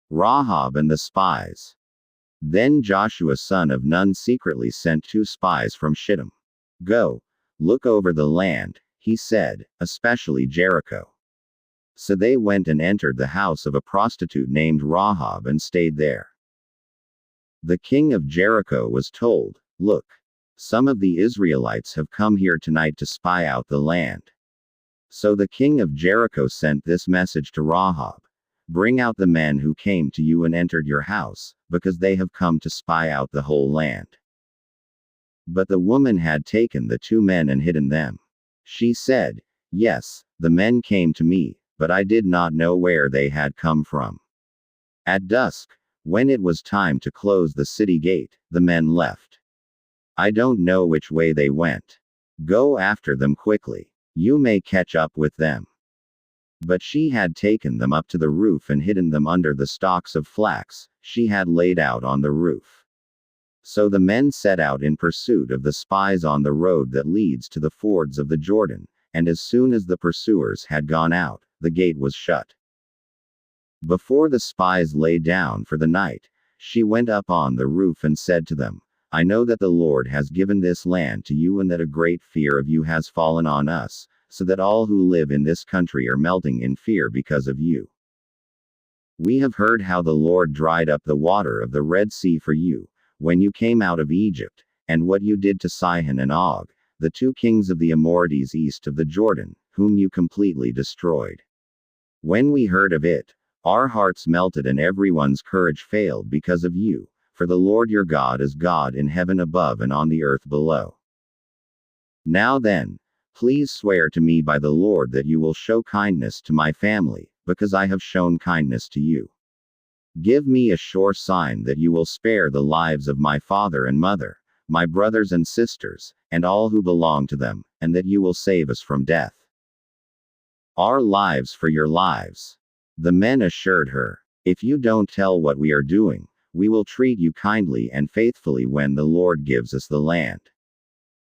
Rahab and the spies. Then Joshua son of Nun secretly sent 2 spies from Shittim. Go, look over the land, he said, especially Jericho. So they went and entered the house of a prostitute named Rahab and stayed there. The king of Jericho was told, Look, some of the Israelites have come here tonight to spy out the land. So the king of Jericho sent this message to Rahab: Bring out the men who came to you and entered your house, because they have come to spy out the whole land. But the woman had taken the 2 men and hidden them. She said, Yes, the men came to me, but I did not know where they had come from. At dusk, when it was time to close the city gate, the men left. I don't know which way they went. Go after them quickly. You may catch up with them. But she had taken them up to the roof and hidden them under the stalks of flax she had laid out on the roof. So the men set out in pursuit of the spies on the road that leads to the fords of the Jordan, and as soon as the pursuers had gone out, the gate was shut. Before the spies lay down for the night, she went up on the roof and said to them, I know that the Lord has given this land to you and that a great fear of you has fallen on us, so that all who live in this country are melting in fear because of you. We have heard how the Lord dried up the water of the Red Sea for you, when you came out of Egypt, and what you did to Sihon and Og, the 2 kings of the Amorites east of the Jordan, whom you completely destroyed. When we heard of it, our hearts melted and everyone's courage failed because of you, for the Lord your God is God in heaven above and on the earth below. Now then, please swear to me by the Lord that you will show kindness to my family, because I have shown kindness to you. Give me a sure sign that you will spare the lives of my father and mother, my brothers and sisters, and all who belong to them, and that you will save us from death. Our lives for your lives. The men assured her, If you don't tell what we are doing, we will treat you kindly and faithfully when the Lord gives us the land.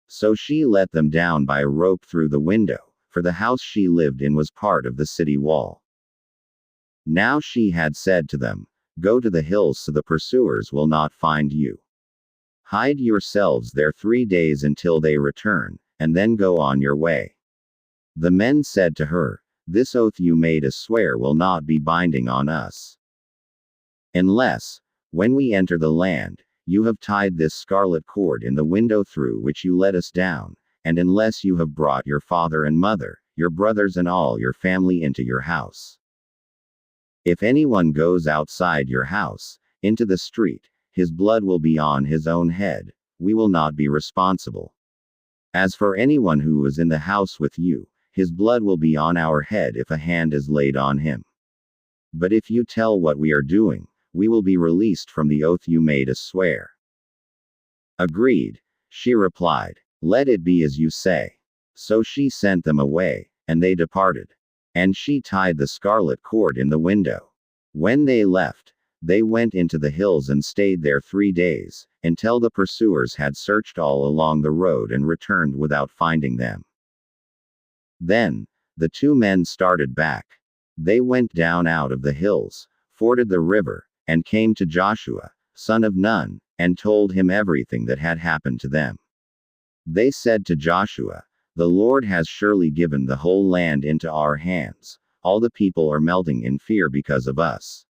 So she let them down by a rope through the window, for the house she lived in was part of the city wall. Now she had said to them, Go to the hills so the pursuers will not find you. Hide yourselves there 3 days until they return, and then go on your way. The men said to her, This oath you made us swear will not be binding on us. Unless, when we enter the land, you have tied this scarlet cord in the window through which you let us down, and unless you have brought your father and mother, your brothers and all your family into your house. If anyone goes outside your house, into the street, his blood will be on his own head, we will not be responsible. As for anyone who is in the house with you, his blood will be on our head if a hand is laid on him. But if you tell what we are doing, we will be released from the oath you made us swear. Agreed, she replied. Let it be as you say. So she sent them away, and they departed. And she tied the scarlet cord in the window. When they left, they went into the hills and stayed there 3 days, until the pursuers had searched all along the road and returned without finding them. Then, the 2 men started back. They went down out of the hills, forded the river, and came to Joshua, son of Nun, and told him everything that had happened to them. They said to Joshua, The Lord has surely given the whole land into our hands. All the people are melting in fear because of us.